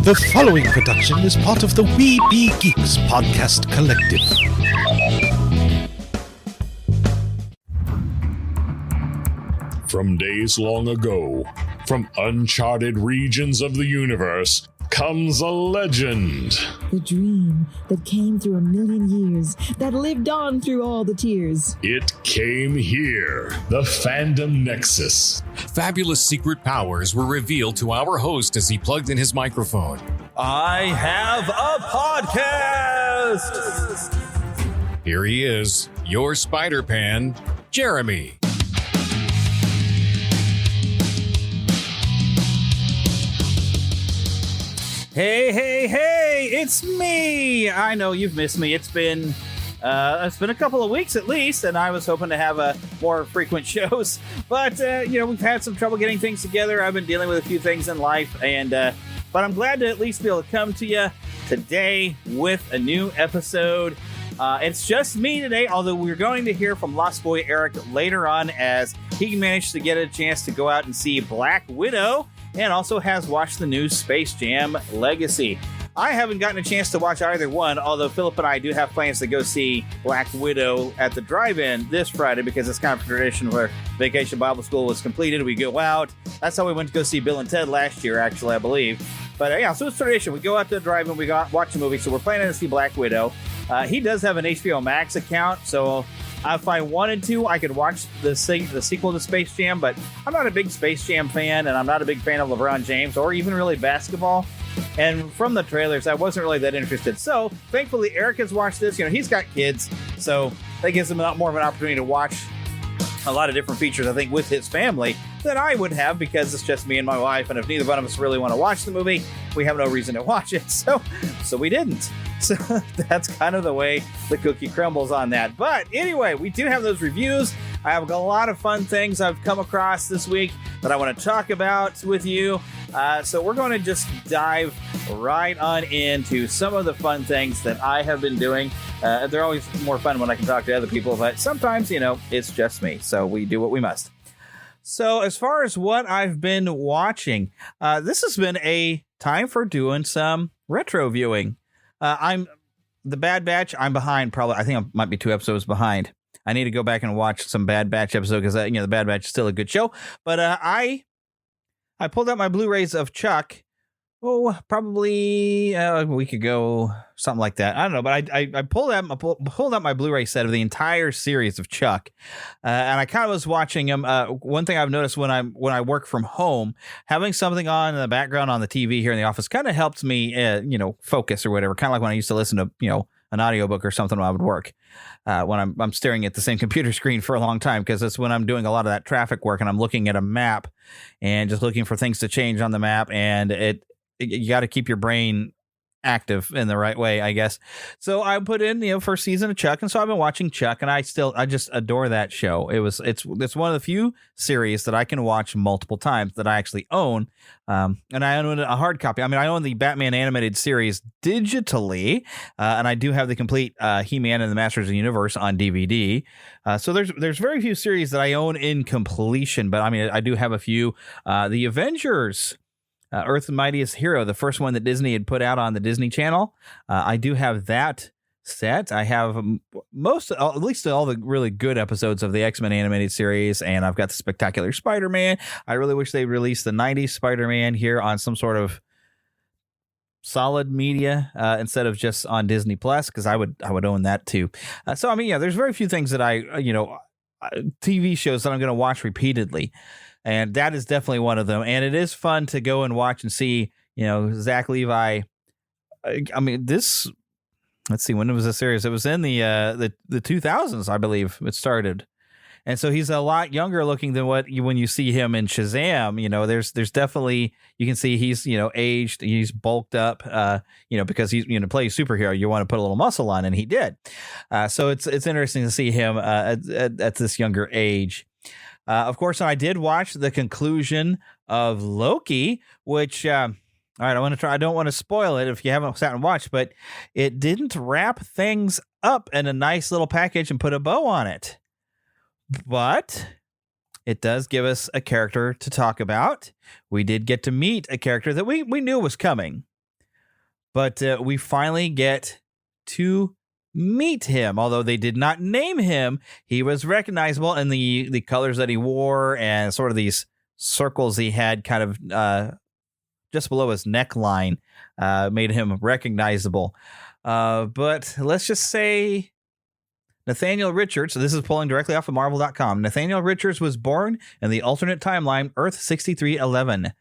The following production is part of the We Be Geeks podcast collective. From days long ago, from uncharted regions of the universe, comes a legend. The dream that came through a million years, that lived on through all the tears. It came here, the Fandom Nexus. Fabulous secret powers were revealed to our host as he plugged in his microphone. I have a podcast! Here he is, your Spider-Pan, Jeremy. Hey, it's me! I know you've missed me. It's been a couple of weeks at least, and I was hoping to have more frequent shows. But, we've had some trouble getting things together. I've been dealing with a few things in life, but I'm glad to at least be able to come to you today with a new episode. It's just me today, although we're going to hear from Lost Boy Eric later on as he managed to get a chance to go out and see Black Widow and also has watched the new Space Jam Legacy. I haven't gotten a chance to watch either one, although Philip and I do have plans to go see Black Widow at the drive-in this Friday because it's kind of a tradition where Vacation Bible School was completed. We go out. That's how we went to go see Bill and Ted last year, actually, I believe. But so it's tradition. We go out to the drive-in, we watch a movie, so we're planning to see Black Widow. He does have an HBO Max account, so if I wanted to, I could watch the sequel to Space Jam, but I'm not a big Space Jam fan, and I'm not a big fan of LeBron James or even really basketball. And from the trailers, I wasn't really that interested. So, thankfully, Eric has watched this. He's got kids, so that gives him a lot more of an opportunity to watch a lot of different features, I think, with his family than I would have because it's just me and my wife. And if neither one of us really want to watch the movie, we have no reason to watch it. So we didn't. So that's kind of the way the cookie crumbles on that. But anyway, we do have those reviews. I have a lot of fun things I've come across this week that I want to talk about with you. So we're going to just dive right on into some of the fun things that I have been doing. They're always more fun when I can talk to other people, but sometimes, it's just me. So we do what we must. So as far as what I've been watching, this has been a time for doing some retro viewing. I'm the Bad Batch. I'm behind probably. I think I might be 2 episodes behind. I need to go back and watch some Bad Batch episode because the Bad Batch is still a good show. But I pulled out my Blu-rays of Chuck. Probably a week ago, something like that. I don't know, but I pulled out my Blu-ray set of the entire series of Chuck, and I kind of was watching them. One thing I've noticed when I work from home, having something on in the background on the TV here in the office kind of helps me, focus or whatever. Kind of like when I used to listen to an audiobook or something when I would work. When I'm staring at the same computer screen for a long time, because it's when I'm doing a lot of that traffic work and I'm looking at a map and just looking for things to change on the map, and you got to keep your brain active in the right way, I guess. So I put in, first season of Chuck, and so I've been watching Chuck, and I just adore that show. It's one of the few series that I can watch multiple times that I actually own, and I own a hard copy. I mean, I own the Batman animated series digitally, and I do have the complete He-Man and the Masters of the Universe on DVD. So there's very few series that I own in completion, but I mean, I do have a few. The Avengers. Earth's Mightiest Hero, the first one that Disney had put out on the Disney Channel. I do have that set. I have at least all the really good episodes of the X-Men animated series, and I've got the Spectacular Spider-Man. I really wish they released the 90s Spider-Man here on some sort of solid media instead of just on Disney Plus, because I would own that too. So I mean, there's very few things that I TV shows that I'm going to watch repeatedly. And that is definitely one of them. And it is fun to go and watch and see, Zach Levi. I mean, let's see, when was the series? It was in the 2000s, I believe it started. And so he's a lot younger looking than when you see him in Shazam. There's definitely, you can see he's, aged, he's bulked up, because he's, plays superhero. You want to put a little muscle on, and he did. So it's interesting to see him at this younger age. Of course, I did watch the conclusion of Loki, which, all right, I don't want to spoil it if you haven't sat and watched, but it didn't wrap things up in a nice little package and put a bow on it. But it does give us a character to talk about. We did get to meet a character that we knew was coming. But we finally get to meet him. Although they did not name him, he was recognizable in the colors that he wore and sort of these circles he had kind of just below his neckline made him recognizable. But let's just say Nathaniel Richards, so this is pulling directly off of Marvel.com. Nathaniel Richards was born in the alternate timeline Earth 6311,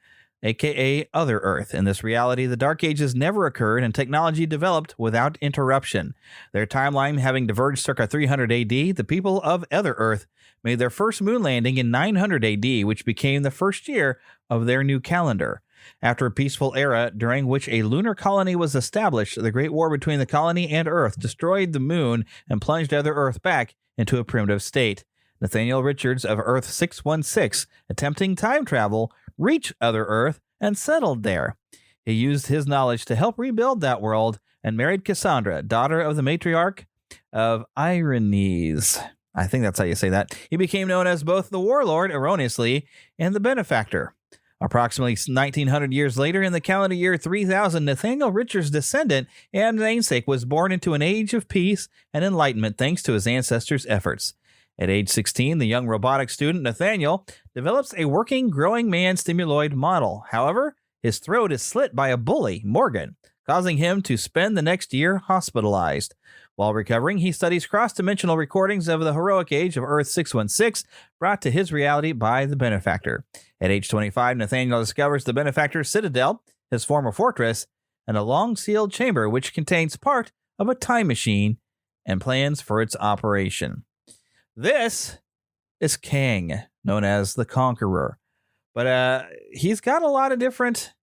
aka Other Earth. In this reality, the Dark Ages never occurred and technology developed without interruption. Their timeline having diverged circa 300 AD, the people of Other Earth made their first moon landing in 900 AD, which became the first year of their new calendar. After a peaceful era during which a lunar colony was established, the Great War between the colony and Earth destroyed the moon and plunged Other Earth back into a primitive state. Nathaniel Richards of Earth 616, attempting time travel, reached Other Earth and settled there. He used his knowledge to help rebuild that world and married Cassandra, daughter of the matriarch of Irenes. I think that's how you say that. He became known as both the Warlord, erroneously, and the Benefactor. Approximately 1900 years later, in the calendar year 3000, Nathaniel Richards' descendant and namesake was born into an age of peace and enlightenment thanks to his ancestors' efforts. At age 16, the young robotic student Nathaniel develops a working growing man stimuloid model. However, his throat is slit by a bully, Morgan, causing him to spend the next year hospitalized. While recovering, he studies cross-dimensional recordings of the heroic age of Earth 616, brought to his reality by the Benefactor. At age 25, Nathaniel discovers the Benefactor's citadel, his former fortress, and a long-sealed chamber which contains part of a time machine and plans for its operation. This is Kang, known as the Conqueror. But he's got a lot of different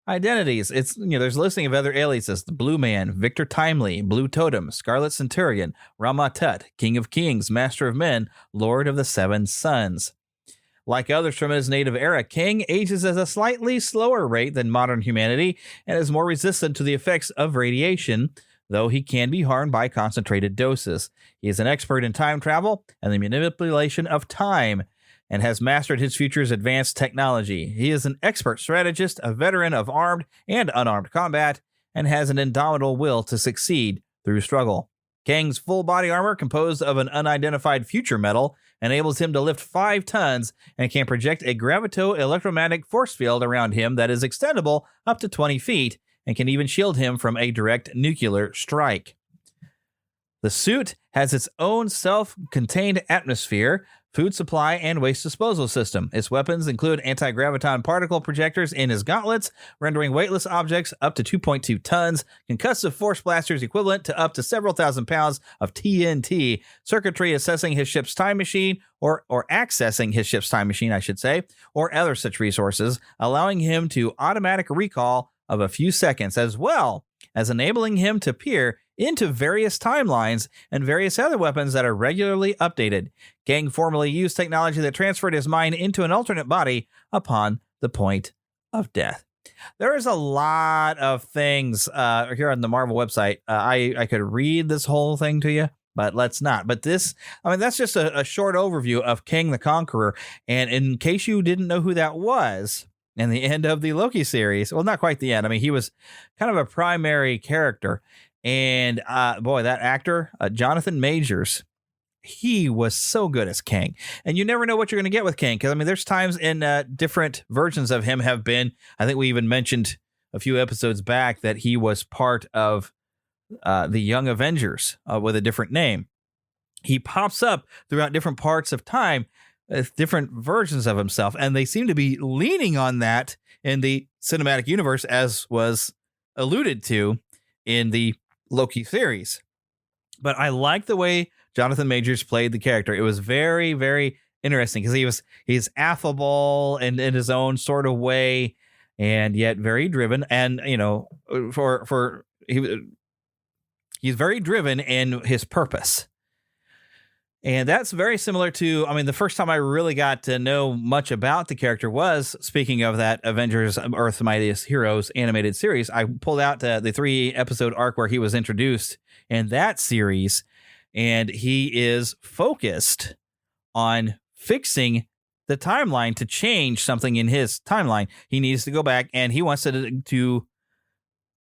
identities. It's, there's a listing of other aliases: the Blue Man, Victor Timely, Blue Totem, Scarlet Centurion, Rama Tut, King of Kings, Master of Men, Lord of the Seven Suns. Like others from his native era, Kang ages at a slightly slower rate than modern humanity and is more resistant to the effects of radiation, though he can be harmed by concentrated doses. He is an expert in time travel and the manipulation of time, and has mastered his future's advanced technology. He is an expert strategist, a veteran of armed and unarmed combat, and has an indomitable will to succeed through struggle. Kang's full body armor, composed of an unidentified future metal, enables him to lift 5 tons and can project a gravito-electromagnetic force field around him that is extendable up to 20 feet and can even shield him from a direct nuclear strike. The suit has its own self-contained atmosphere, food supply, and waste disposal system. Its weapons include anti-graviton particle projectors in his gauntlets, rendering weightless objects up to 2.2 tons, concussive force blasters equivalent to up to several thousand pounds of TNT, circuitry assessing his ship's time machine, or accessing his ship's time machine, I should say, or other such resources, allowing him to automatic recall of a few seconds, as well as enabling him to peer into various timelines and various other weapons that are regularly updated. Kang formerly used technology that transferred his mind into an alternate body upon the point of death. There is a lot of things here on the Marvel website. I could read this whole thing to you, but let's not. But this, that's just a short overview of Kang the Conqueror. And in case you didn't know who that was, in the end of the Loki series, well, not quite the end. He was kind of a primary character. And boy, that actor, Jonathan Majors, he was so good as Kang. And you never know what you're going to get with Kang, because there's times in different versions of him have been, I think we even mentioned a few episodes back that he was part of the Young Avengers with a different name. He pops up throughout different parts of time with different versions of himself, and they seem to be leaning on that in the cinematic universe, as was alluded to in the Loki series. But I like the way Jonathan Majors played the character. It was very, very interesting, because he's affable and in his own sort of way, and yet very driven. And he's very driven in his purpose. And that's very similar to, the first time I really got to know much about the character was, speaking of that Avengers Earth's Mightiest Heroes animated series, I pulled out the 3-episode arc where he was introduced in that series, and he is focused on fixing the timeline to change something in his timeline. He needs to go back, and he wants to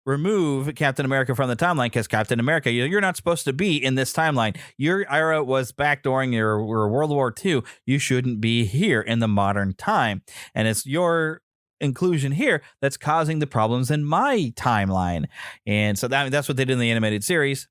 remove Captain America from the timeline because Captain America, you're not supposed to be in this timeline. Your era was back during your World War II. You shouldn't be here in the modern time. And it's your inclusion here that's causing the problems in my timeline. And so that's what they did in the animated series.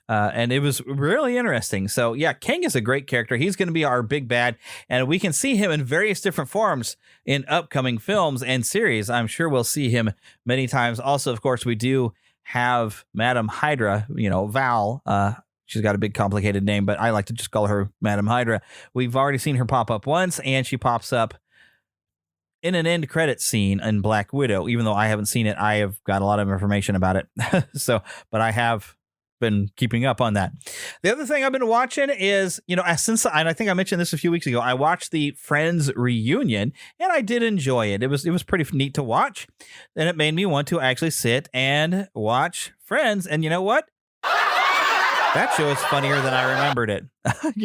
And it was really interesting. So, yeah, King is a great character. He's going to be our big bad. And we can see him in various different forms in upcoming films and series. I'm sure we'll see him many times. Also, of course, we do have Madam Hydra, Val. She's got a big complicated name, but I like to just call her Madam Hydra. We've already seen her pop up once, and she pops up in an end credit scene in Black Widow. Even though I haven't seen it, I have got a lot of information about it. But I have been keeping up on that. The other thing I've been watching is, since I think I mentioned this a few weeks ago, I watched the Friends reunion and I did enjoy it. It was pretty neat to watch. And it made me want to actually sit and watch Friends. And you know what? That show is funnier than I remembered it.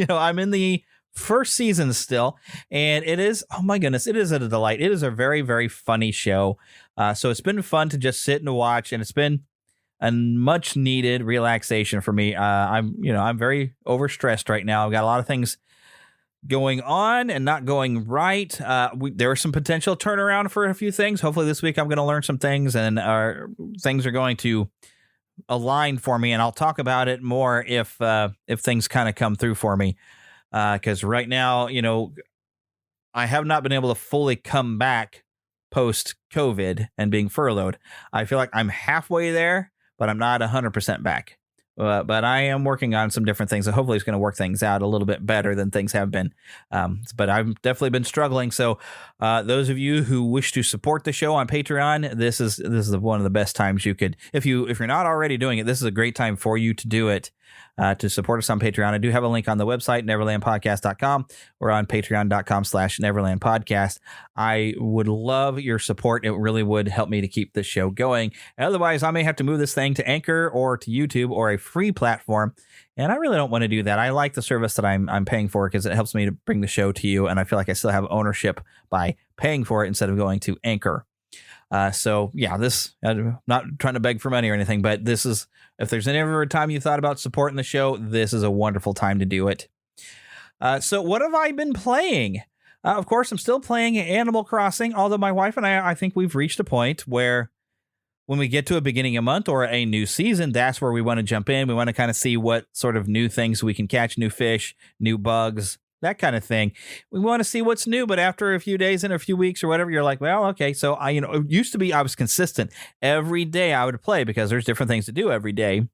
I'm in the first season still, and it is, oh my goodness, it is a delight. It is a very, very funny show. So it's been fun to just sit and watch, and it's been a much needed relaxation for me. I'm very overstressed right now. I've got a lot of things going on and not going right. There are some potential turnaround for a few things. Hopefully this week I'm going to learn some things, and things are going to align for me, and I'll talk about it more if things kind of come through for me. Because right now, I have not been able to fully come back post-COVID and being furloughed. I feel like I'm halfway there, but I'm not 100% back. But I am working on some different things, and hopefully it's going to work things out a little bit better than things have been. But I've definitely been struggling. So those of you who wish to support the show on Patreon, this is one of the best times you could, if you're not already doing it, this is a great time for you to do it. To support us on Patreon. I do have a link on the website, neverlandpodcast.com, or on patreon.com/neverlandpodcast. I would love your support. It really would help me to keep this show going. Otherwise, I may have to move this thing to Anchor or to YouTube or a free platform. And I really don't want to do that. I like the service that I'm paying for because it helps me to bring the show to you. And I feel like I still have ownership by paying for it instead of going to Anchor. So yeah, I'm not trying to beg for money or anything, but this is, if there's ever a time you thought about supporting the show, this is a wonderful time to do it. So what have I been playing? Of course, I'm still playing Animal Crossing, although my wife and I think we've reached a point where when we get to a beginning of month or a new season, that's where we want to jump in. We want to kind of see what sort of new things we can catch, new fish, new bugs, that kind of thing. We want to see what's new, but after a few days and a few weeks or whatever, you're like, well, okay. So it used to be I was consistent. Every day I would play because there's different things to do every day.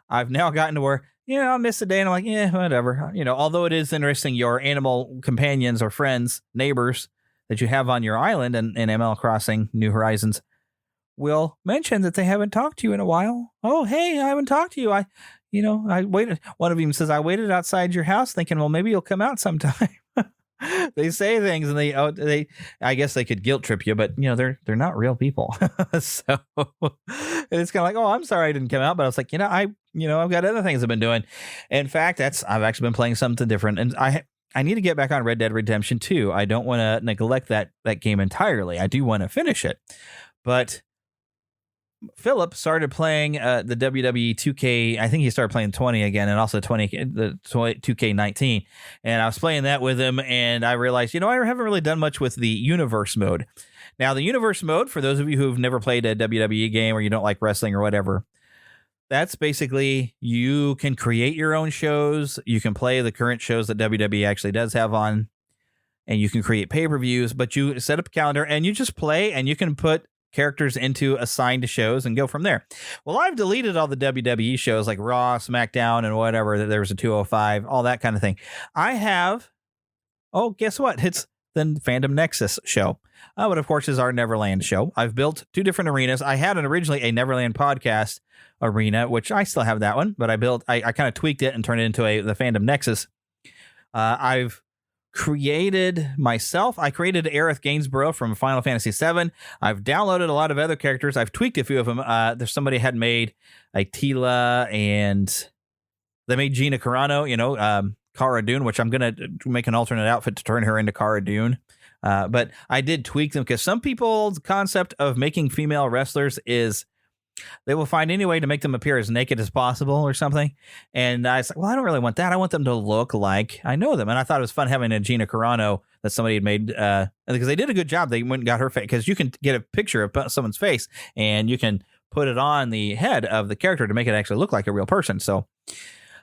I've now gotten to where, I'll miss a day and I'm like, yeah, whatever. Although it is interesting, your animal companions or friends, neighbors that you have on your island and in ML Crossing New Horizons will mention that they haven't talked to you in a while. Oh, hey, I haven't talked to you. I waited. One of them says, I waited outside your house thinking, well, maybe you'll come out sometime. They say things and I guess they could guilt trip you, but they're not real people. So it's kind of like, oh, I'm sorry I didn't come out. But I was like, I've got other things I've been doing. In fact, I've actually been playing something different. And I need to get back on Red Dead Redemption 2. I don't want to neglect that game entirely. I do want to finish it, but Philip started playing the WWE 2K. I think he started playing 20 again, and also the 2K19. And I was playing that with him, and I realized, I haven't really done much with the universe mode. Now, the universe mode, for those of you who've never played a WWE game or you don't like wrestling or whatever, that's basically you can create your own shows. You can play the current shows that WWE actually does have on, and you can create pay-per-views, but you set up a calendar and you just play, and you can put characters into assigned shows and go from there. Well, I've deleted all the WWE shows like Raw, SmackDown, and whatever. There was a 205, all that kind of thing. I have, guess what? It's the Fandom Nexus show. But of course is our Neverland show. I've built 2 different arenas. I had originally a Neverland podcast arena, which I still have that one, but I kind of tweaked it and turned it into the Fandom Nexus. I've created myself. I created Aerith Gainsborough from Final Fantasy VII. I've downloaded a lot of other characters. I've tweaked a few of them. There's somebody had made a Tila, and they made Gina Carano, Cara Dune, which I'm going to make an alternate outfit to turn her into Cara Dune. But I did tweak them because some people's concept of making female wrestlers is they will find any way to make them appear as naked as possible or something. And I was like, well, I don't really want that. I want them to look like I know them. And I thought it was fun having a Gina Carano that somebody had made because they did a good job. They went and got her face because you can get a picture of someone's face and you can put it on the head of the character to make it actually look like a real person. So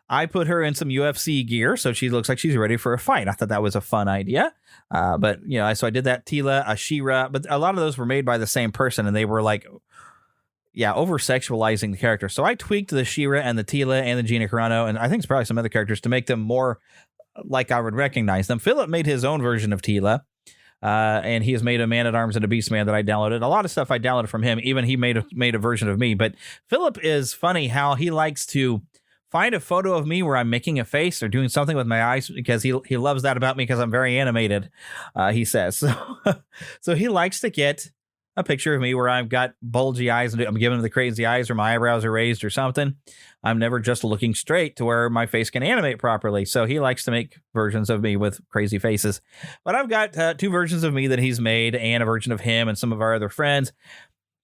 I put her in some UFC gear so she looks like she's ready for a fight. I thought that was a fun idea. But, so I did that. Tila, Ashira, but a lot of those were made by the same person and they were like, over-sexualizing the character. So I tweaked the She-Ra and the Tila and the Gina Carano, and I think it's probably some other characters to make them more like I would recognize them. Philip made his own version of Tila, and he has made a Man-at-Arms and a Beastman that I downloaded. A lot of stuff I downloaded from him. Even he made a version of me. But Philip is funny how he likes to find a photo of me where I'm making a face or doing something with my eyes because he loves that about me because I'm very animated, he says. So he likes to get a picture of me where I've got bulgy eyes and I'm giving him the crazy eyes or my eyebrows are raised or something. I'm never just looking straight to where my face can animate properly. So he likes to make versions of me with crazy faces. But I've got 2 versions of me that he's made and a version of him and some of our other friends.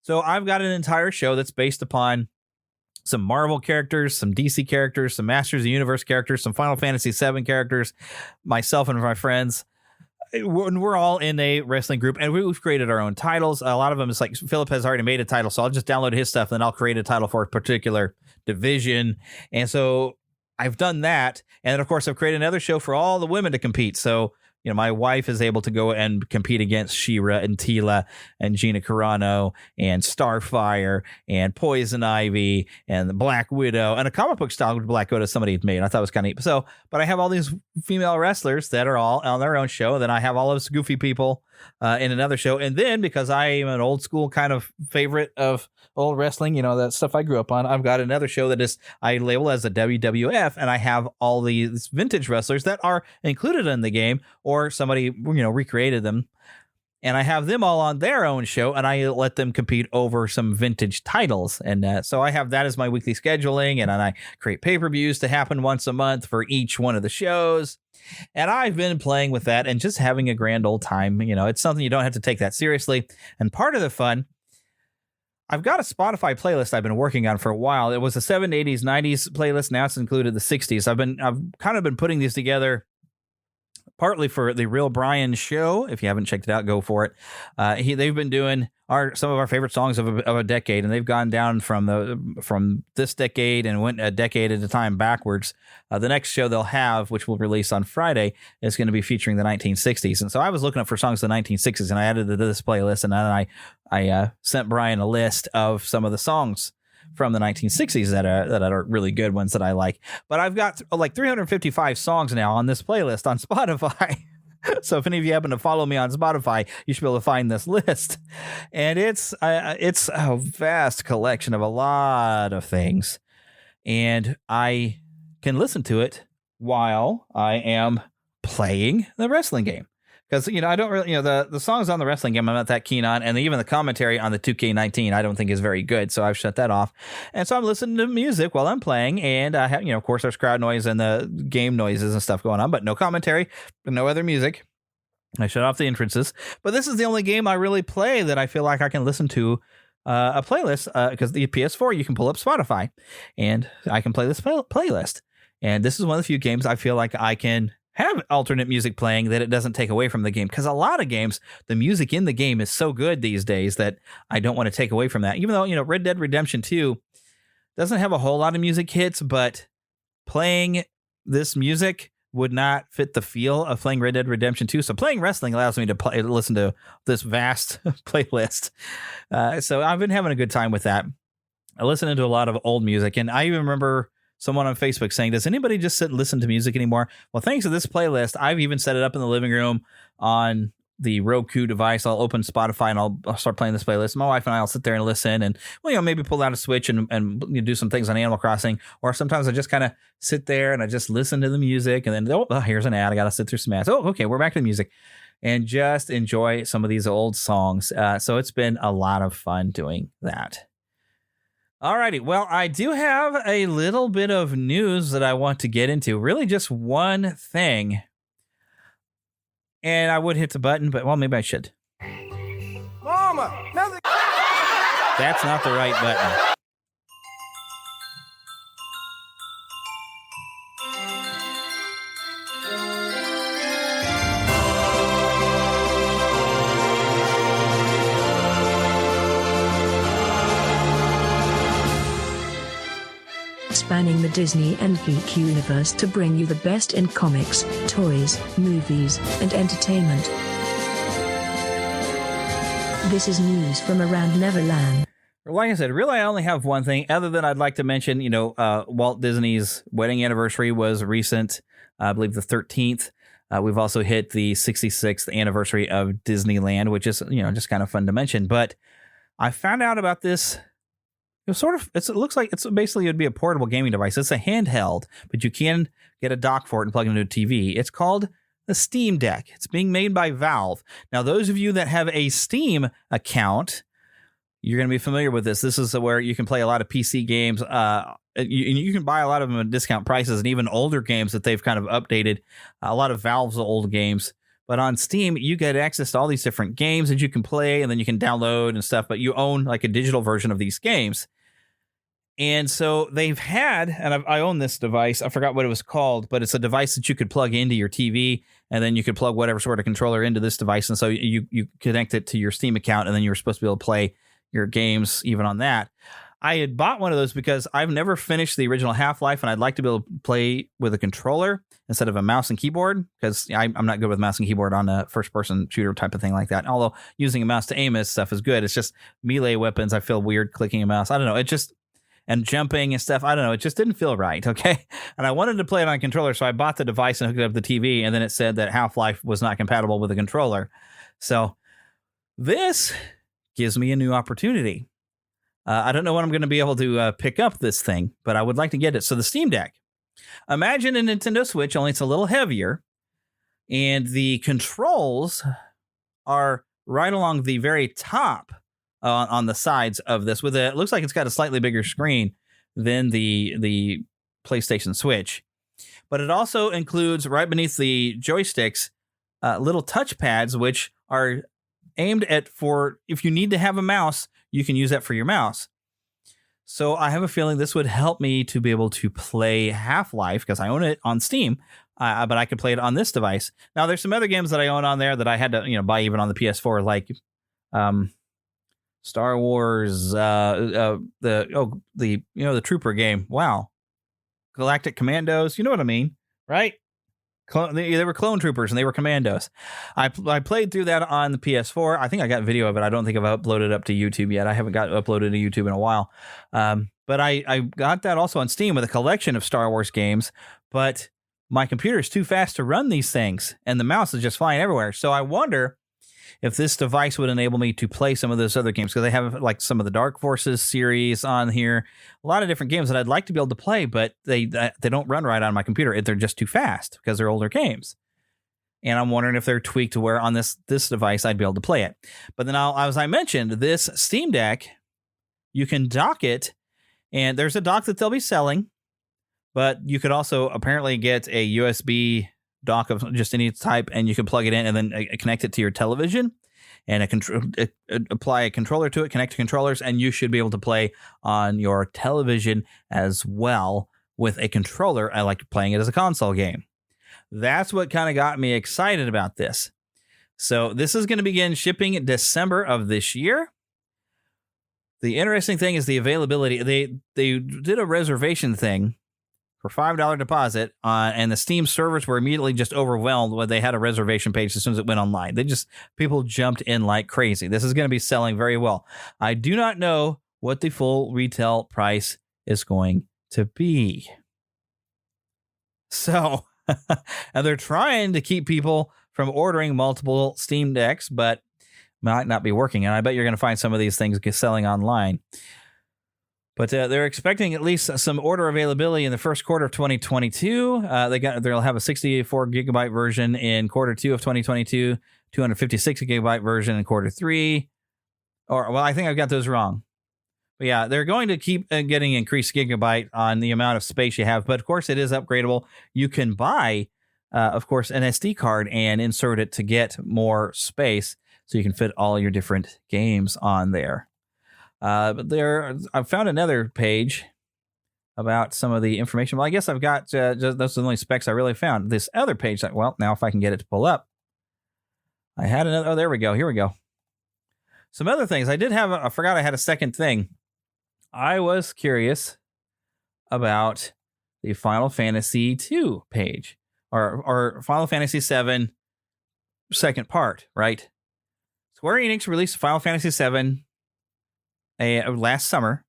So I've got an entire show that's based upon some Marvel characters, some DC characters, some Masters of the Universe characters, some Final Fantasy VII characters, myself and my friends. We're all in a wrestling group, and we've created our own titles. A lot of them is like Philip has already made a title, so I'll just download his stuff, and then I'll create a title for a particular division. And so I've done that, and of course, I've created another show for all the women to compete. So my wife is able to go and compete against She-Ra and Tila and Gina Carano and Starfire and Poison Ivy and the Black Widow and a comic book style Black Widow somebody had made. I thought it was kind of neat. So, but I have all these female wrestlers that are all on their own show. Then I have all of those goofy people in another show. And then because I am an old school kind of favorite of old wrestling, that stuff I grew up on, I've got another show that is I label as a WWF, and I have all these vintage wrestlers that are included in the game or somebody recreated them, and I have them all on their own show, and I let them compete over some vintage titles. And so I have that as my weekly scheduling, and I create pay-per-views to happen once a month for each one of the shows. And I've been playing with that and just having a grand old time. It's something you don't have to take that seriously. And part of the fun, I've got a Spotify playlist I've been working on for a while. It was a 70s, 80s, 90s playlist. Now it's included the 60s. I've kind of been putting these together partly for the Real Brian show. If you haven't checked it out, go for it. They've been doing some of our favorite songs of a decade, and they've gone down from this decade and went a decade at a time backwards. The next show they'll have, which will release on Friday, is going to be featuring the 1960s. And so I was looking up for songs of the 1960s, and I added it to this playlist, and then I sent Brian a list of some of the songs from the 1960s that are really good ones that I like. But I've got like 355 songs now on this playlist on Spotify. So if any of you happen to follow me on Spotify, you should be able to find this list. And it's a vast collection of a lot of things. And I can listen to it while I am playing the wrestling game. Because, I don't really, the songs on the wrestling game I'm not that keen on. And even the commentary on the 2K19 I don't think is very good. So I've shut that off. And so I'm listening to music while I'm playing. And I have, of course, there's crowd noise and the game noises and stuff going on. But no commentary, no other music. I shut off the entrances. But this is the only game I really play that I feel like I can listen to a playlist. Because the PS4, you can pull up Spotify. And I can play this playlist. And this is one of the few games I feel like I can have alternate music playing that it doesn't take away from the game. Because a lot of games, the music in the game is so good these days that I don't want to take away from that. Even though, Red Dead Redemption 2 doesn't have a whole lot of music hits, but playing this music would not fit the feel of playing Red Dead Redemption 2. So playing wrestling allows me to listen to this vast playlist. So I've been having a good time with that. I listen to a lot of old music, and I even remember someone on Facebook saying, does anybody just sit and listen to music anymore? Well, thanks to this playlist, I've even set it up in the living room on the Roku device. I'll open Spotify and I'll start playing this playlist. My wife and I will sit there and listen and, maybe pull out a Switch and do some things on Animal Crossing. Or sometimes I just kind of sit there and I just listen to the music, and then, here's an ad. I got to sit through some ads. Oh, okay, we're back to the music. And just enjoy some of these old songs. So it's been a lot of fun doing that. Alrighty, well, I do have a little bit of news that I want to get into. Really just one thing. And I would hit the button, but, maybe I should. Mama, nothing. That's not the right button. spanning the Disney and geek universe to bring you the best in comics, toys, movies, and entertainment. This is news from around Neverland. Like I said, really, I only have one thing other than I'd like to mention, Walt Disney's wedding anniversary was recent, I believe the 13th. We've also hit the 66th anniversary of Disneyland, which is, just kind of fun to mention. But I found out about this. It looks like it's basically, it'd be a portable gaming device. It's a handheld, but you can get a dock for it and plug it into a TV. It's called the Steam Deck. It's being made by Valve. Now, those of you that have a Steam account, you're going to be familiar with this. This is where you can play a lot of PC games. You can buy a lot of them at discount prices, and even older games that they've kind of updated. A lot of Valve's old games. But on Steam, you get access to all these different games that you can play, and then you can download and stuff. But you own like a digital version of these games. And so they've had, and I own this device. I forgot what it was called, but it's a device that you could plug into your TV, and then you could plug whatever sort of controller into this device. And so you connect it to your Steam account, and then you're supposed to be able to play your games even on that. I had bought one of those because I've never finished the original Half-Life, and I'd like to be able to play with a controller instead of a mouse and keyboard, because I'm not good with mouse and keyboard on a first-person shooter type of thing like that. Although using a mouse to aim at stuff is good. It's just melee weapons. I feel weird clicking a mouse. I don't know. It just, and jumping and stuff. I don't know. It just didn't feel right. Okay. And I wanted to play it on a controller, so I bought the device and hooked it up to the TV, and then it said that Half-Life was not compatible with a controller. So this gives me a new opportunity. I don't know when I'm going to be able to pick up this thing, but I would like to get it. So the Steam Deck. Imagine a Nintendo Switch, only it's a little heavier, and the controls are right along the very top on the sides of this. It looks like it's got a slightly bigger screen than the PlayStation Switch, but it also includes right beneath the joysticks little touch pads, which are aimed at for if you need to have a mouse, you can use that for your mouse. So I have a feeling this would help me to be able to play Half-Life because I own it on Steam, but I could play it on this device. Now there's some other games that I own on there that I had to buy even on the PS4, like Star Wars, the Trooper game. Wow, Galactic Commandos. You know what I mean, right? They were clone troopers and they were commandos. I played through that on the PS4. I think I got video of it. I don't think I've uploaded it up to YouTube yet. I haven't got uploaded to YouTube in a while. But I got that also on Steam with a collection of Star Wars games. But my computer is too fast to run these things, and the mouse is just flying everywhere. So I wonder if this device would enable me to play some of those other games, because they have like some of the Dark Forces series on here, a lot of different games that I'd like to be able to play, but they don't run right on my computer. They're just too fast because they're older games. And I'm wondering if they're tweaked to where on this device I'd be able to play it. But then as I mentioned, this Steam Deck, you can dock it, and there's a dock that they'll be selling, but you could also apparently get a USB dock of just any type, and you can plug it in and then connect it to your television and apply a controller to it, connect to controllers, and you should be able to play on your television as well with a controller. I like playing it as a console game. That's what kind of got me excited about this. So this is going to begin shipping in December of this year. The interesting thing is the availability. They did a reservation thing for $5 deposit, and the Steam servers were immediately just overwhelmed when they had a reservation page as soon as it went online. People jumped in like crazy. This is going to be selling very well. I do not know what the full retail price is going to be. So, and they're trying to keep people from ordering multiple Steam Decks, but might not be working. And I bet you're going to find some of these things selling online. But they're expecting at least some order availability in the first quarter of 2022. They'll have a 64 gigabyte version in quarter 2 of 2022, 256 gigabyte version in quarter 3. I think I've got those wrong. But yeah, they're going to keep getting increased gigabyte on the amount of space you have. But of course, it is upgradable. You can buy, of course, an SD card and insert it to get more space, so you can fit all your different games on there. But I found another page about some of the information. Well, I guess I've got those are the only specs I really found. This other page, now if I can get it to pull up, I had another. Oh, there we go. Here we go. Some other things I did have. I forgot I had a second thing. I was curious about the Final Fantasy 2 page or Final Fantasy 7 second part, right? Square Enix released Final Fantasy 7 last summer.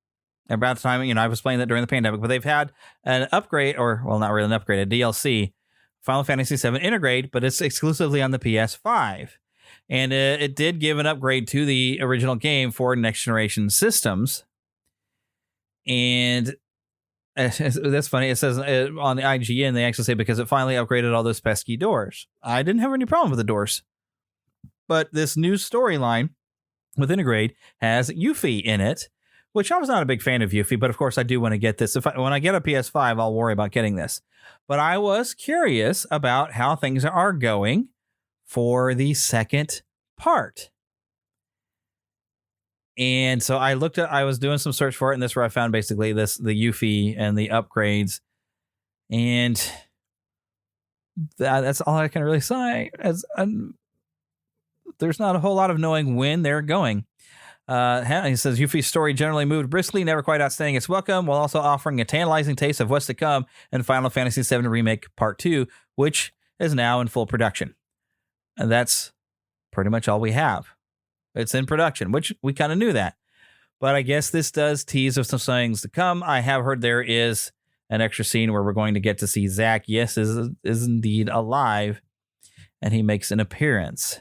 About the time, I was playing that during the pandemic, but they've had an upgrade, or, well, not really an upgrade, a DLC, Final Fantasy 7 Integrate, but it's exclusively on the PS5. And it did give an upgrade to the original game for next generation systems. And that's funny. It says on the IGN, they actually say because it finally upgraded all those pesky doors. I didn't have any problem with the doors. But this new storyline with Integrate has Yuffie in it, which I was not a big fan of Yuffie, but of course I do want to get this. When I get a PS5, I'll worry about getting this. But I was curious about how things are going for the second part. And so I was doing some search for it, and this is where I found basically the Yuffie and the upgrades. And that's all I can really say. There's not a whole lot of knowing when they're going. He says Yuffie's story generally moved briskly, never quite outstaying its welcome, while also offering a tantalizing taste of what's to come in Final Fantasy VII Remake Part 2, which is now in full production. And that's pretty much all we have. It's in production, which we kind of knew that. But I guess this does tease of some things to come. I have heard there is an extra scene where we're going to get to see Zack, yes, is indeed alive, and he makes an appearance.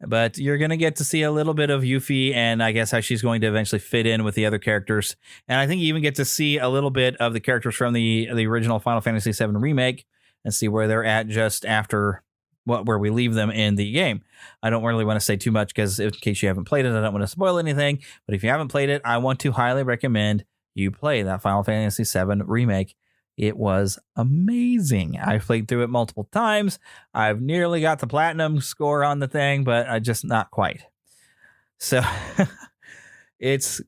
But you're going to get to see a little bit of Yuffie and I guess how she's going to eventually fit in with the other characters. And I think you even get to see a little bit of the characters from the original Final Fantasy VII Remake and see where they're at just after where we leave them in the game. I don't really want to say too much because in case you haven't played it, I don't want to spoil anything. But if you haven't played it, I want to highly recommend you play that Final Fantasy VII Remake. It was amazing. I played through it multiple times. I've nearly got the platinum score on the thing, but I just not quite. So it's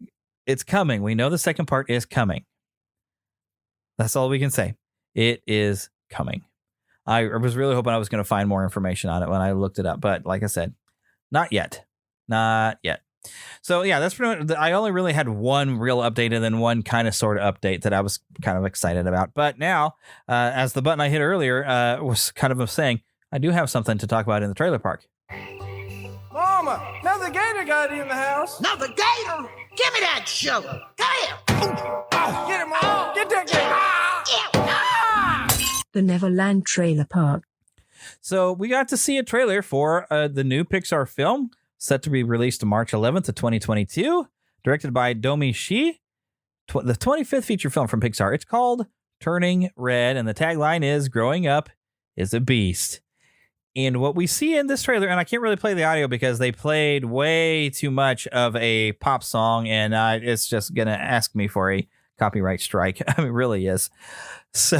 coming. We know the second part is coming. That's all we can say. It is coming. I was really hoping I was going to find more information on it when I looked it up, but like I said, not yet. Not yet. So yeah, that's pretty much, I only really had one real update and then one kind of sort of update that I was kind of excited about. But now, as the button I hit earlier was kind of saying, I do have something to talk about in the trailer park. Mama, another gator got in the house. Another gator? Give me that sugar. Come here. Get him, Mama. Get that gator. The Neverland Trailer Park. So we got to see a trailer for the new Pixar film set to be released March 11th of 2022, directed by Domi Shi, the 25th feature film from Pixar. It's called Turning Red, and the tagline is "Growing Up is a Beast." And what we see in this trailer, and I can't really play the audio because they played way too much of a pop song, and it's just going to ask me for a copyright strike. I mean, it really is. So...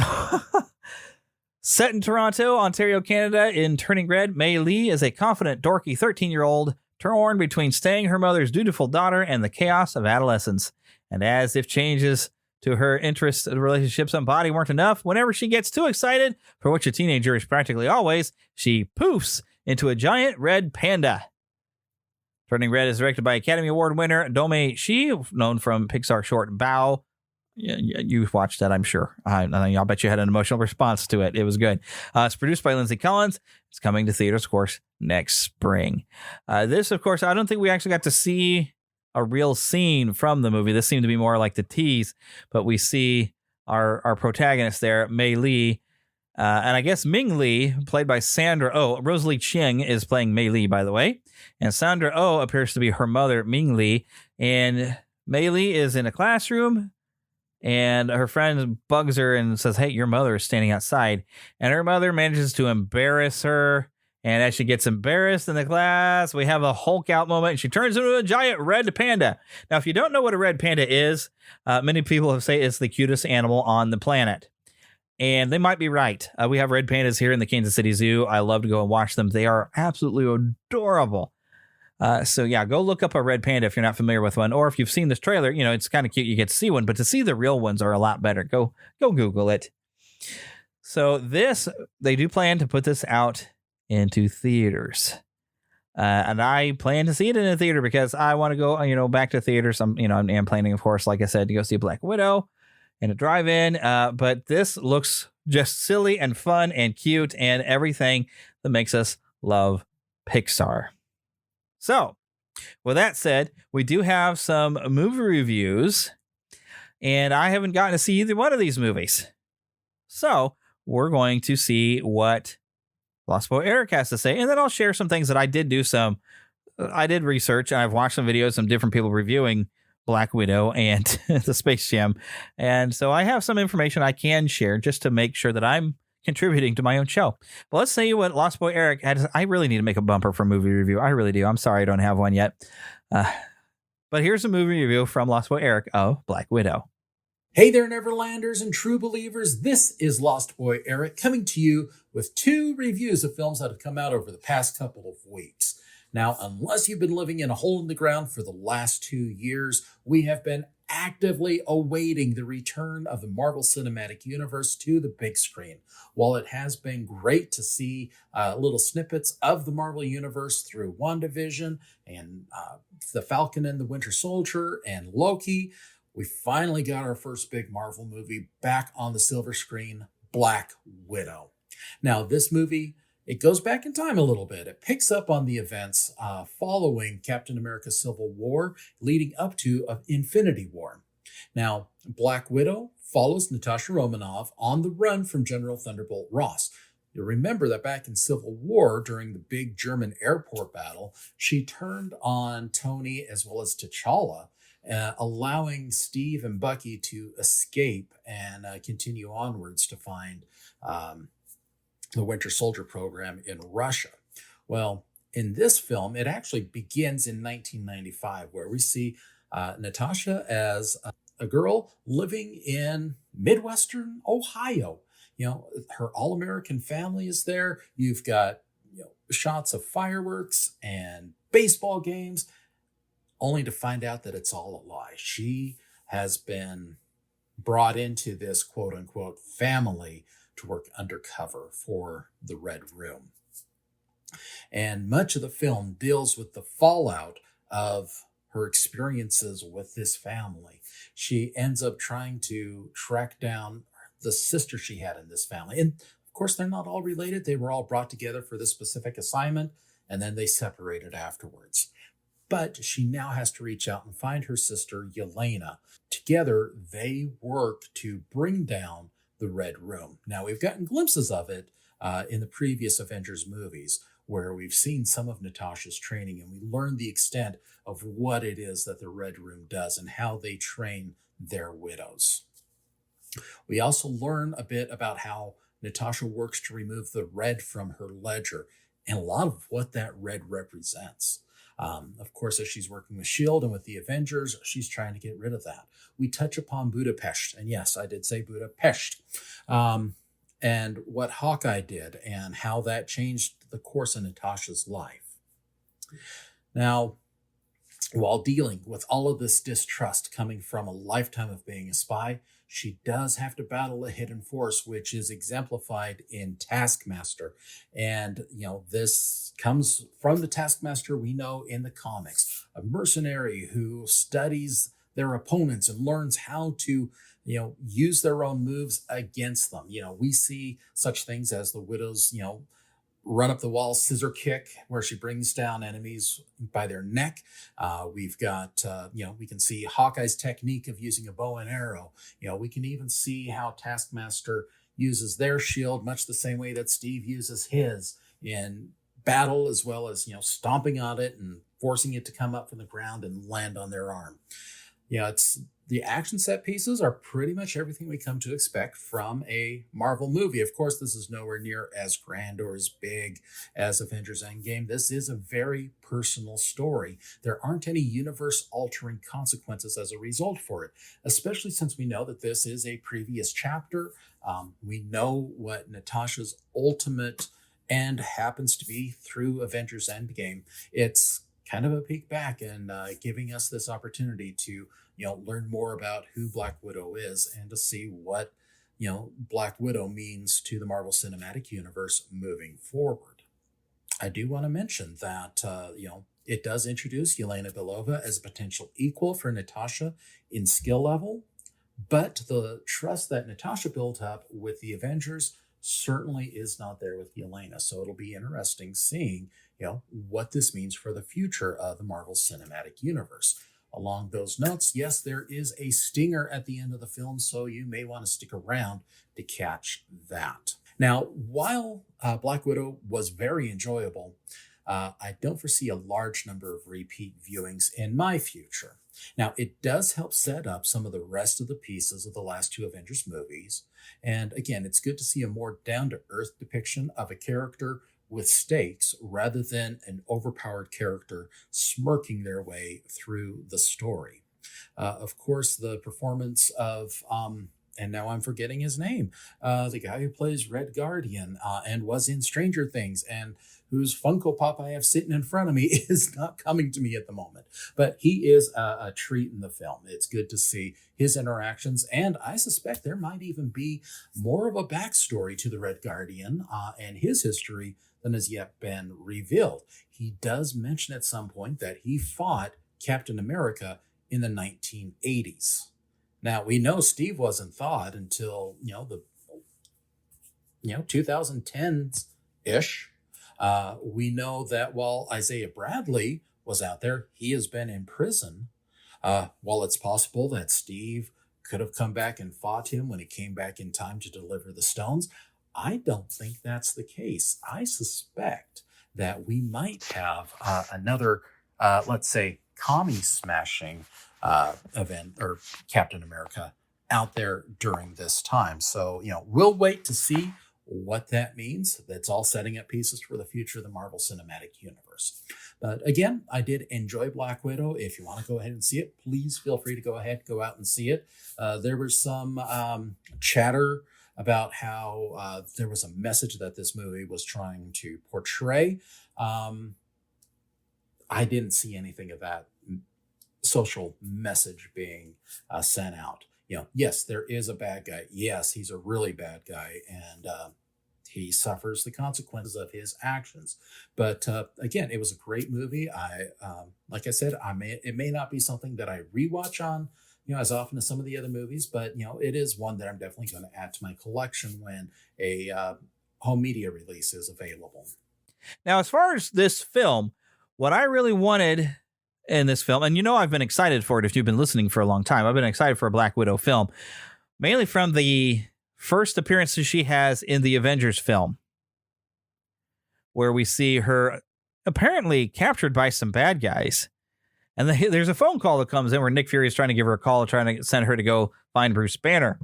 Set in Toronto, Ontario, Canada, in Turning Red, Mei Lee is a confident, dorky 13-year-old torn between staying her mother's dutiful daughter and the chaos of adolescence. And as if changes to her interests, relationships, and body weren't enough, whenever she gets too excited, for which a teenager is practically always, she poofs into a giant red panda. Turning Red is directed by Academy Award winner Domi Shi, known from Pixar short Bao. You watched that, I'm sure. I'll bet you had an emotional response to it. It was good. It's produced by Lindsay Collins. It's coming to theaters, of course, next spring. This, of course, I don't think we actually got to see a real scene from the movie. This seemed to be more like the tease, but we see our protagonist there, Mei Lee, and I guess Ming Lee, played by Sandra Oh. Rosalie Ching is playing Mei Lee, by the way, and Sandra Oh appears to be her mother, Ming Lee, and Mei Lee is in a classroom. And her friend bugs her and says, "Hey, your mother is standing outside." And her mother manages to embarrass her. And as she gets embarrassed in the class, we have a Hulk out moment. And she turns into a giant red panda. Now, if you don't know what a red panda is, many people have said it's the cutest animal on the planet. And they might be right. We have red pandas here in the Kansas City Zoo. I love to go and watch them. They are absolutely adorable. So yeah, go look up a red panda if you're not familiar with one, or if you've seen this trailer, it's kind of cute. You get to see one, but to see the real ones are a lot better. Go Google it. So they do plan to put this out into theaters. And I plan to see it in a theater because I want to go, back to theaters. I'm planning, of course, like I said, to go see Black Widow. in a drive-in. But this looks just silly and fun and cute and everything that makes us love Pixar. So, with that said, we do have some movie reviews, and I haven't gotten to see either one of these movies. So, we're going to see what Lost Boy Eric has to say, and then I'll share some things that I did research, and I've watched some videos, some different people reviewing Black Widow and the Space Jam. And so I have some information I can share just to make sure that I'm contributing to my own show. But let's see what Lost Boy Eric had. I really need to make a bumper for movie review. I really do. I'm sorry I don't have one yet. But here's a movie review from Lost Boy Eric of Black Widow. Hey there, Neverlanders and true believers. This is Lost Boy Eric coming to you with 2 reviews of films that have come out over the past couple of weeks. Now, unless you've been living in a hole in the ground for the last 2 years, we have been actively awaiting the return of the Marvel Cinematic Universe to the big screen. While it has been great to see little snippets of the Marvel Universe through WandaVision and The Falcon and the Winter Soldier and Loki, we finally got our first big Marvel movie back on the silver screen, Black Widow. Now, this movie, it goes back in time a little bit. It picks up on the events following Captain America's Civil War, leading up to Infinity War. Now, Black Widow follows Natasha Romanoff on the run from General Thunderbolt Ross. You'll remember that back in Civil War, during the big German airport battle, she turned on Tony as well as T'Challa, allowing Steve and Bucky to escape and continue onwards to find the Winter Soldier program in Russia. Well, in this film, it actually begins in 1995, where we see Natasha as a girl living in Midwestern Ohio. You know, her all-American family is there. You've got, shots of fireworks and baseball games, only to find out that it's all a lie. She has been brought into this quote-unquote family to work undercover for the Red Room. And much of the film deals with the fallout of her experiences with this family. She ends up trying to track down the sister she had in this family. And of course, they're not all related. They were all brought together for this specific assignment, and then they separated afterwards. But she now has to reach out and find her sister, Yelena. Together, they work to bring down the Red Room. Now, we've gotten glimpses of it in the previous Avengers movies, where we've seen some of Natasha's training, and we learn the extent of what it is that the Red Room does and how they train their widows. We also learn a bit about how Natasha works to remove the red from her ledger and a lot of what that red represents. Of course, as she's working with S.H.I.E.L.D. and with the Avengers, she's trying to get rid of that. We touch upon Budapest, and yes, I did say Budapest, and what Hawkeye did and how that changed the course of Natasha's life. Now, while dealing with all of this distrust coming from a lifetime of being a spy, she does have to battle a hidden force, which is exemplified in Taskmaster. And, this comes from the Taskmaster we know in the comics, a mercenary who studies their opponents and learns how to, use their own moves against them. We see such things as the Widow's, run up the wall scissor kick, where she brings down enemies by their neck. We've got, we can see Hawkeye's technique of using a bow and arrow. We can even see how Taskmaster uses their shield much the same way that Steve uses his in battle, as well as, stomping on it and forcing it to come up from the ground and land on their arm. It's the action set pieces are pretty much everything we come to expect from a Marvel movie. Of course, this is nowhere near as grand or as big as Avengers Endgame. This is a very personal story. There aren't any universe-altering consequences as a result for it, especially since we know that this is a previous chapter. We know what Natasha's ultimate end happens to be through Avengers Endgame. It's kind of a peek back and giving us this opportunity to, learn more about who Black Widow is and to see what, Black Widow means to the Marvel Cinematic Universe moving forward. I do want to mention that, it does introduce Yelena Belova as a potential equal for Natasha in skill level, But the trust that Natasha built up with the Avengers certainly is not there with Yelena. So it'll be interesting seeing, what this means for the future of the Marvel Cinematic Universe. Along those notes, yes, there is a stinger at the end of the film, so you may want to stick around to catch that. Now, while Black Widow was very enjoyable, I don't foresee a large number of repeat viewings in my future. Now, it does help set up some of the rest of the pieces of the last two Avengers movies. And again, it's good to see a more down-to-earth depiction of a character with stakes rather than an overpowered character smirking their way through the story. Of course, the performance of, and now I'm forgetting his name, the guy who plays Red Guardian and was in Stranger Things and whose Funko Pop I have sitting in front of me is not coming to me at the moment. But he is a treat in the film. It's good to see his interactions, and I suspect there might even be more of a backstory to the Red Guardian and his history than has yet been revealed. He does mention at some point that he fought Captain America in the 1980s. Now, we know Steve wasn't thawed until, the 2010s-ish. We know that while Isaiah Bradley was out there, he has been in prison. While it's possible that Steve could have come back and fought him when he came back in time to deliver the stones, I don't think that's the case. I suspect that we might have another, let's say, commie smashing event or Captain America out there during this time. So, we'll wait to see what that means. That's all setting up pieces for the future of the Marvel Cinematic Universe. But again, I did enjoy Black Widow. If you want to go ahead and see it, please feel free to go out and see it. There was some chatter about how there was a message that this movie was trying to portray. I didn't see anything of that social message being sent out. Yes, there is a bad guy. Yes, he's a really bad guy, and he suffers the consequences of his actions. But again, it was a great movie. Like I said, it may not be something that I rewatch on, as often as some of the other movies, but it is one that I'm definitely going to add to my collection when a home media release is available. Now, as far as this film, what I really wanted in this film, and I've been excited for it if you've been listening for a long time. I've been excited for a Black Widow film, mainly from the first appearances she has in the Avengers film, where we see her apparently captured by some bad guys. And there's a phone call that comes in where Nick Fury is trying to give her a call, trying to send her to go find Bruce Banner.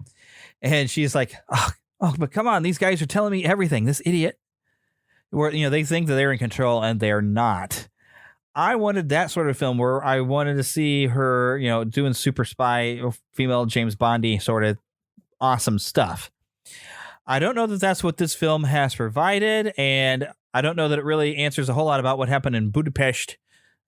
And she's like, oh, but come on, these guys are telling me everything. This idiot. Where, they think that they're in control and they're not. I wanted that sort of film where I wanted to see her, doing super spy, female James Bondy sort of awesome stuff. I don't know that that's what this film has provided, and I don't know that it really answers a whole lot about what happened in Budapest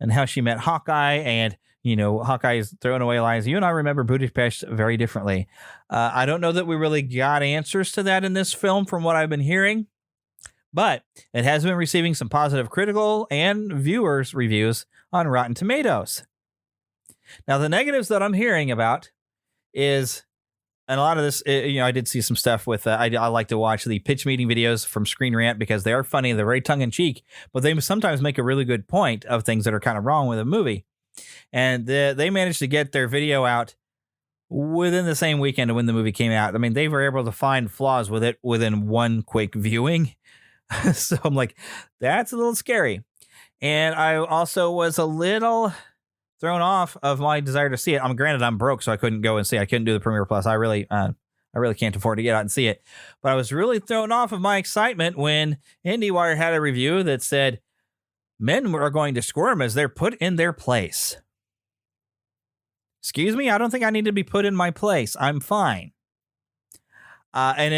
and how she met Hawkeye, and, Hawkeye is throwing away lines. You and I remember Budapest very differently. I don't know that we really got answers to that in this film from what I've been hearing. But it has been receiving some positive critical and viewers' reviews on Rotten Tomatoes. Now, the negatives that I'm hearing about is, and a lot of this, I did see some stuff with, I like to watch the pitch meeting videos from Screen Rant because they are funny, they're very tongue-in-cheek, but they sometimes make a really good point of things that are kind of wrong with a movie. And they managed to get their video out within the same weekend of when the movie came out. I mean, they were able to find flaws with it within one quick viewing. So I'm like, that's a little scary. And I also was a little thrown off of my desire to see it. Granted, I'm broke, so I couldn't go and see it. I couldn't do the Premiere Plus. I really can't afford to get out and see it. But I was really thrown off of my excitement when IndieWire had a review that said men are going to squirm as they're put in their place. Excuse me? I don't think I need to be put in my place. I'm fine. And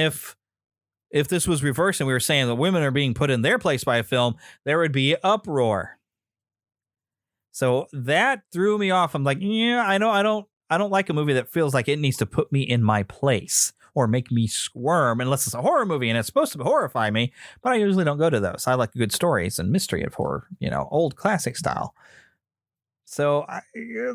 if this was reversed and we were saying that women are being put in their place by a film, there would be uproar. So that threw me off. I'm like, I don't like a movie that feels like it needs to put me in my place or make me squirm, unless it's a horror movie and it's supposed to horrify me. But I usually don't go to those. I like good stories and mystery of horror, old classic style. So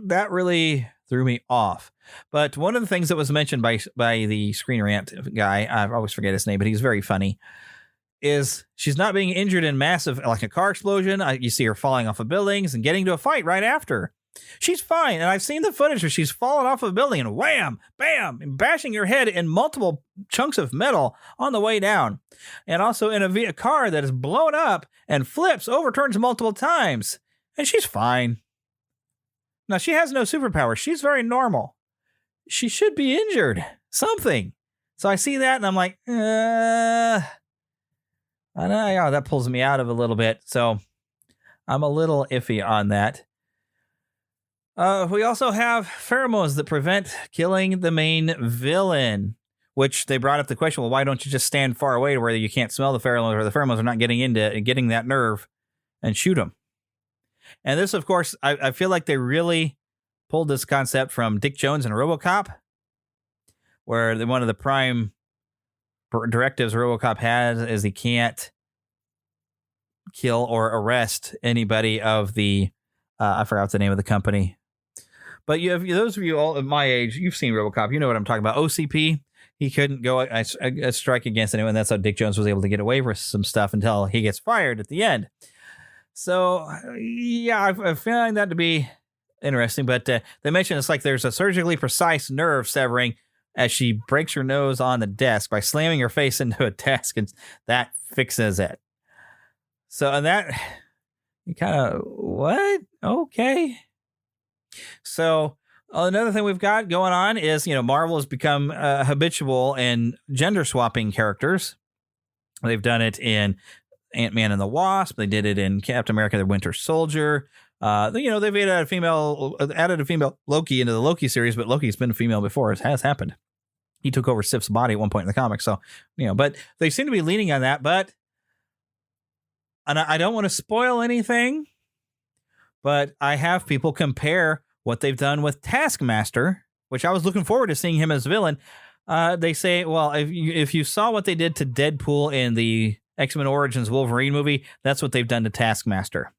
that really threw me off. But one of the things that was mentioned by the Screen Rant guy, I always forget his name, but he's very funny, is she's not being injured in massive, like a car explosion. You see her falling off of buildings and getting to a fight right after. She's fine. And I've seen the footage where she's fallen off of a building and wham, bam, and bashing her head in multiple chunks of metal on the way down. And also in a car that is blown up and flips, overturns multiple times. And she's fine. Now, she has no superpower. She's very normal. She should be injured. Something. So I see that and I'm like, I know that pulls me out of a little bit. So I'm a little iffy on that. We also have pheromones that prevent killing the main villain, which they brought up the question, well, why don't you just stand far away to where you can't smell the pheromones or the pheromones are not getting that nerve and shoot them? And this, of course, I feel like they really pulled this concept from Dick Jones and RoboCop, where one of the prime directives RoboCop has is he can't kill or arrest anybody of the, I forgot the name of the company. But you have those of you all of my age, you've seen RoboCop. You know what I'm talking about. OCP, he couldn't go a strike against anyone. That's how Dick Jones was able to get away with some stuff until he gets fired at the end. So, yeah, I find that to be interesting. But they mentioned it's like there's a surgically precise nerve severing as she breaks her nose on the desk by slamming her face into a desk, and that fixes it. So, and that, you kind of, what? Okay. So another thing we've got going on is, Marvel has become habitual in gender swapping characters. They've done it in Ant-Man and the Wasp. They did it in Captain America: The Winter Soldier. They've added a female Loki into the Loki series, but Loki's been a female before. It has happened. He took over Sif's body at one point in the comics. So, but they seem to be leaning on that. And I don't want to spoil anything, but I have people compare what they've done with Taskmaster, which I was looking forward to seeing him as villain. They say, well, if you saw what they did to Deadpool in the X-Men Origins Wolverine movie, that's what they've done to Taskmaster.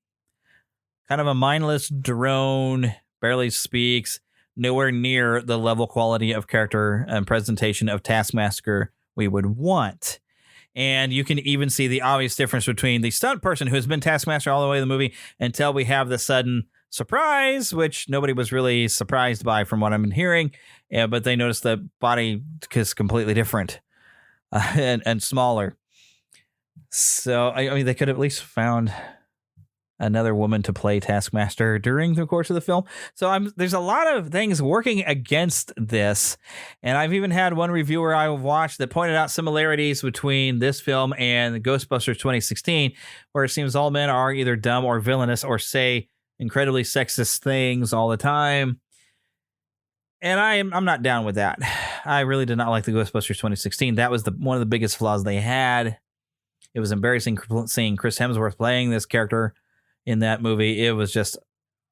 Kind of a mindless drone, barely speaks, nowhere near the level quality of character and presentation of Taskmaster we would want. And you can even see the obvious difference between the stunt person who has been Taskmaster all the way in the movie until we have the sudden surprise, which nobody was really surprised by from what I've been hearing. Yeah, but they noticed the body is completely different and smaller. So, I mean, they could have at least found another woman to play Taskmaster during the course of the film. So there's a lot of things working against this. And I've even had one reviewer I watched that pointed out similarities between this film and Ghostbusters 2016, where it seems all men are either dumb or villainous or say incredibly sexist things all the time. And I'm not down with that. I really did not like the Ghostbusters 2016. That was one of the biggest flaws they had. It was embarrassing seeing Chris Hemsworth playing this character in that movie. It was just,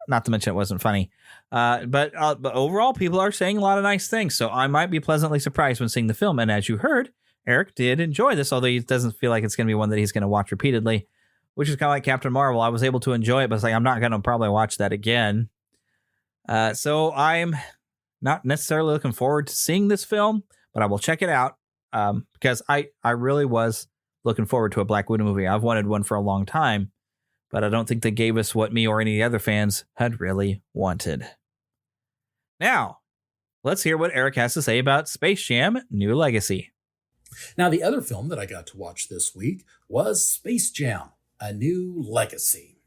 not to mention it wasn't funny. But overall, people are saying a lot of nice things. So I might be pleasantly surprised when seeing the film. And as you heard, Eric did enjoy this, although he doesn't feel like it's going to be one that he's going to watch repeatedly, which is kind of like Captain Marvel. I was able to enjoy it, but it's like, I'm not going to probably watch that again. So I'm not necessarily looking forward to seeing this film, but I will check it out because I really was looking forward to a Black Widow movie. I've wanted one for a long time, but I don't think they gave us what me or any of the other fans had really wanted. Now, let's hear what Eric has to say about Space Jam: New Legacy. Now, the other film that I got to watch this week was Space Jam: A New Legacy.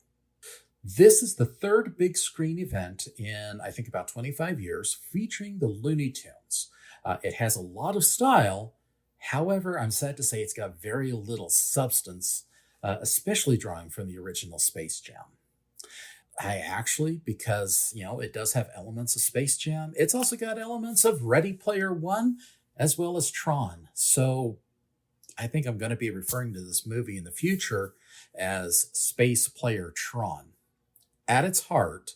This is the third big screen event in, I think, about 25 years featuring the Looney Tunes. It has a lot of style. However, I'm sad to say it's got very little substance, especially drawing from the original Space Jam. Because, it does have elements of Space Jam, it's also got elements of Ready Player One as well as Tron. So I think I'm going to be referring to this movie in the future as Space Player Tron. At its heart,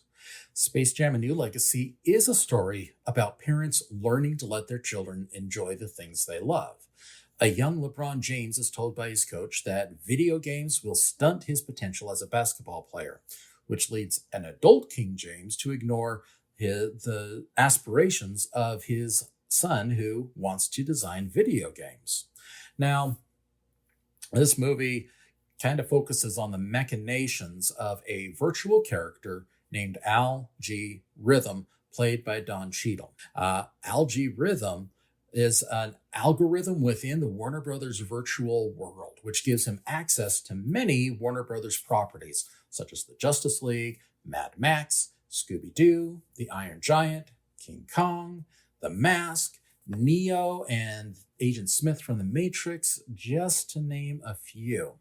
Space Jam: A New Legacy is a story about parents learning to let their children enjoy the things they love. A young LeBron James is told by his coach that video games will stunt his potential as a basketball player, which leads an adult King James to ignore the aspirations of his son who wants to design video games. Now, this movie kind of focuses on the machinations of a virtual character named Al G. Rhythm, played by Don Cheadle. Al G. Rhythm is an algorithm within the Warner Brothers virtual world, which gives him access to many Warner Brothers properties, such as the Justice League, Mad Max, Scooby-Doo, The Iron Giant, King Kong, The Mask, Neo, and Agent Smith from The Matrix, just to name a few.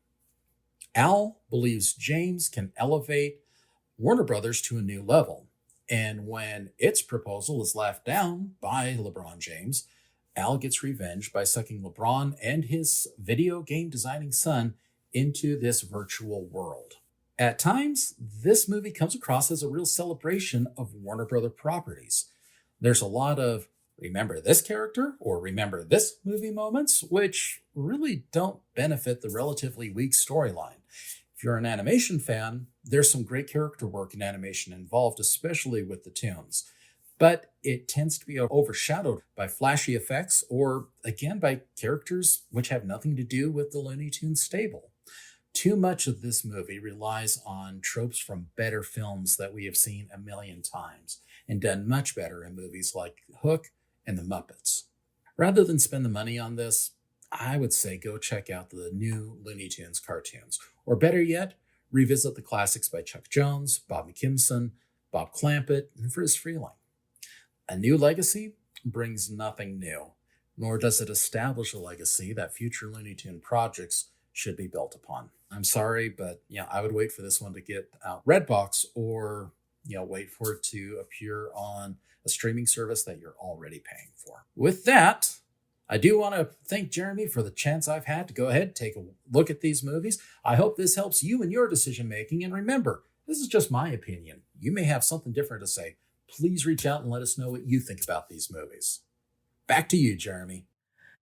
Al believes James can elevate Warner Brothers to a new level, and when its proposal is laughed down by LeBron James, Al gets revenge by sucking LeBron and his video game designing son into this virtual world. At times, this movie comes across as a real celebration of Warner Brother properties. There's a lot of remember this character or remember this movie moments, which really don't benefit the relatively weak storyline. If you're an animation fan, there's some great character work in animation involved, especially with the tunes. But it tends to be overshadowed by flashy effects or, again, by characters which have nothing to do with the Looney Tunes stable. Too much of this movie relies on tropes from better films that we have seen a million times and done much better in movies like Hook and The Muppets. Rather than spend the money on this, I would say go check out the new Looney Tunes cartoons. Or better yet, revisit the classics by Chuck Jones, Bob McKimson, Bob Clampett, and Friz Freleng. A new legacy brings nothing new, nor does it establish a legacy that future Looney Tune projects should be built upon. I'm sorry, but I would wait for this one to get out Redbox or wait for it to appear on a streaming service that you're already paying for. With that, I do want to thank Jeremy for the chance I've had to go ahead and take a look at these movies. I hope this helps you in your decision making. And remember, this is just my opinion. You may have something different to say. Please reach out and let us know what you think about these movies. Back to you, Jeremy.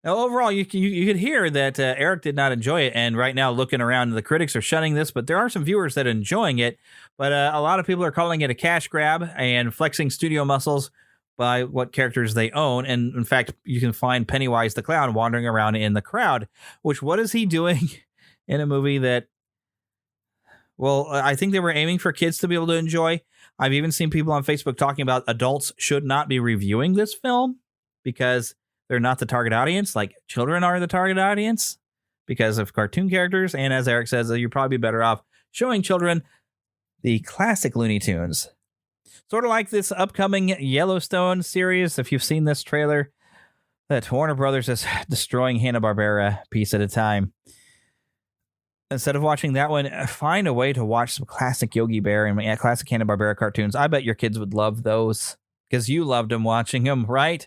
Now, overall, you could hear that Eric did not enjoy it, and right now, looking around, the critics are shunning this, but there are some viewers that are enjoying it, but a lot of people are calling it a cash grab and flexing studio muscles by what characters they own, and in fact, you can find Pennywise the Clown wandering around in the crowd, which, what is he doing in a movie that, well, I think they were aiming for kids to be able to enjoy. I've even seen people on Facebook talking about adults should not be reviewing this film because they're not the target audience. Like, children are the target audience because of cartoon characters. And as Eric says, you're probably better off showing children the classic Looney Tunes. Sort of like this upcoming Yellowstone series. If you've seen this trailer, that Warner Brothers is destroying Hanna-Barbera piece at a time. Instead of watching that one, find a way to watch some classic Yogi Bear and classic Hanna-Barbera cartoons. I bet your kids would love those because you loved them watching them, right?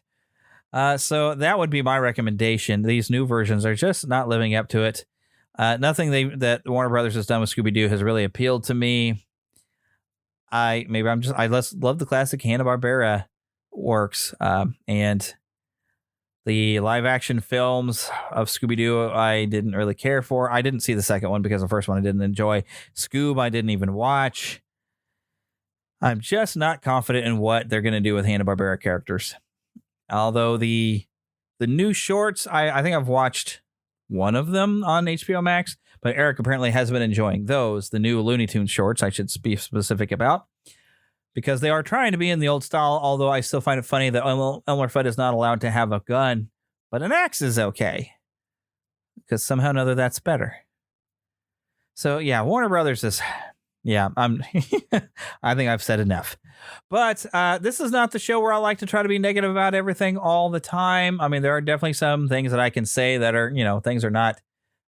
So that would be my recommendation. These new versions are just not living up to it. Nothing that Warner Brothers has done with Scooby-Doo has really appealed to me. I love the classic Hanna-Barbera works, and the live action films of Scooby-Doo I didn't really care for. I didn't see the second one because the first one I didn't enjoy. Scoob I didn't even watch. I'm just not confident in what they're going to do with Hanna-Barbera characters. Although the new shorts, I think I've watched one of them on HBO Max, but Eric apparently has been enjoying those, the new Looney Tunes shorts, I should be specific about, because they are trying to be in the old style, although I still find it funny that Elmer Fudd is not allowed to have a gun, but an axe is okay, because somehow or another that's better. So yeah, Warner Brothers is... Yeah, I think I've said enough. But this is not the show where I like to try to be negative about everything all the time. I mean, there are definitely some things that I can say that are, things are not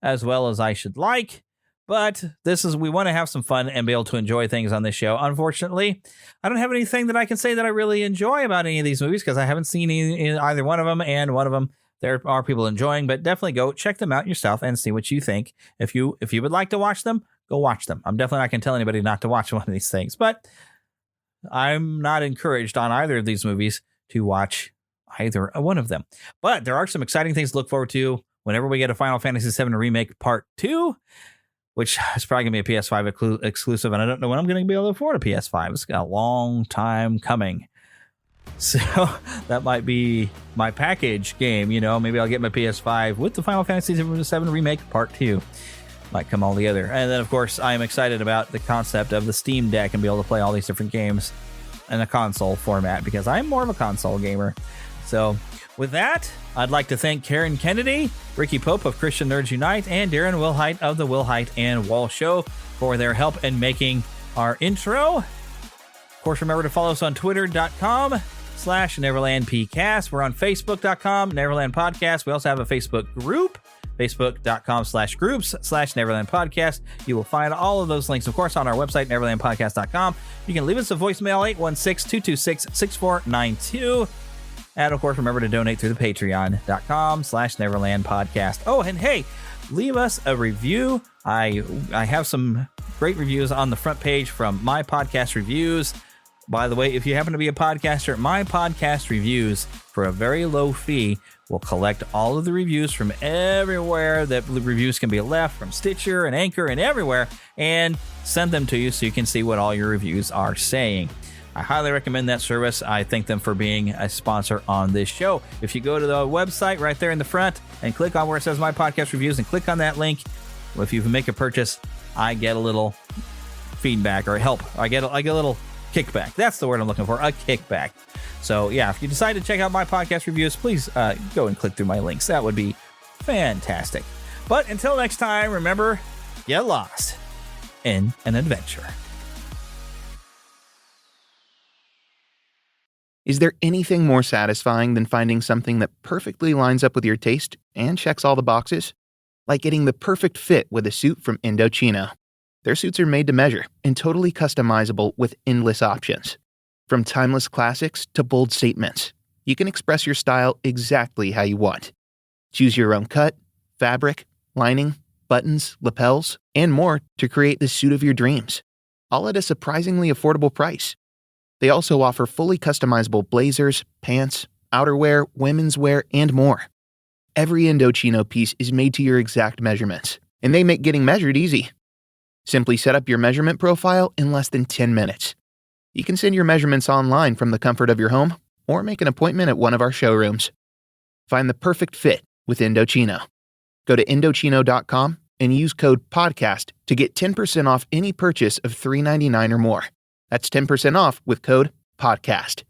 as well as I should like. But we want to have some fun and be able to enjoy things on this show. Unfortunately, I don't have anything that I can say that I really enjoy about any of these movies because I haven't seen either one of them, and one of them there are people enjoying. But definitely go check them out yourself and see what you think. If you would like to watch them, go watch them. I'm definitely not going to tell anybody not to watch one of these things, but I'm not encouraged on either of these movies to watch either one of them. But there are some exciting things to look forward to whenever we get a Final Fantasy VII Remake Part 2, which is probably going to be a PS5 exclusive, and I don't know when I'm going to be able to afford a PS5. It's got a long time coming. So that might be my package game. Maybe I'll get my PS5 with the Final Fantasy VII Remake Part 2. Might come all together. And then, of course, I'm excited about the concept of the Steam Deck and be able to play all these different games in a console format because I'm more of a console gamer. So with that, I'd like to thank Karen Kennedy, Ricky Pope of Christian Nerds Unite, and Darren Wilhite of the Wilhite and Wall Show for their help in making our intro. Of course, remember to follow us on twitter.com/NeverlandPcast. We're on Facebook.com, Neverland Podcast. We also have a Facebook group, Facebook.com/groups/Neverland Podcast. You will find all of those links, of course, on our website, NeverlandPodcast.com. You can leave us a voicemail, 816-226-6492. And, of course, remember to donate through the Patreon.com/Neverland Podcast. Oh, and hey, leave us a review. I have some great reviews on the front page from My Podcast Reviews. By the way, if you happen to be a podcaster, My Podcast Reviews, for a very low fee, will collect all of the reviews from everywhere that reviews can be left, from Stitcher and Anchor and everywhere, and send them to you so you can see what all your reviews are saying. I highly recommend that service. I thank them for being a sponsor on this show. If you go to the website right there in the front and click on where it says My Podcast Reviews and click on that link, if you make a purchase, I get a little feedback or help. I get a little kickback. That's the word I'm looking for, a kickback. So yeah, if you decide to check out My Podcast Reviews, please go and click through my links. That would be fantastic. But until next time, remember, get lost in an adventure. Is there anything more satisfying than finding something that perfectly lines up with your taste and checks all the boxes? Like getting the perfect fit with a suit from Indochino. Their suits are made to measure and totally customizable with endless options. From timeless classics to bold statements, you can express your style exactly how you want. Choose your own cut, fabric, lining, buttons, lapels, and more to create the suit of your dreams, all at a surprisingly affordable price. They also offer fully customizable blazers, pants, outerwear, women's wear, and more. Every Indochino piece is made to your exact measurements, and they make getting measured easy. Simply set up your measurement profile in less than 10 minutes. You can send your measurements online from the comfort of your home or make an appointment at one of our showrooms. Find the perfect fit with Indochino. Go to Indochino.com and use code PODCAST to get 10% off any purchase of $3.99 or more. That's 10% off with code PODCAST.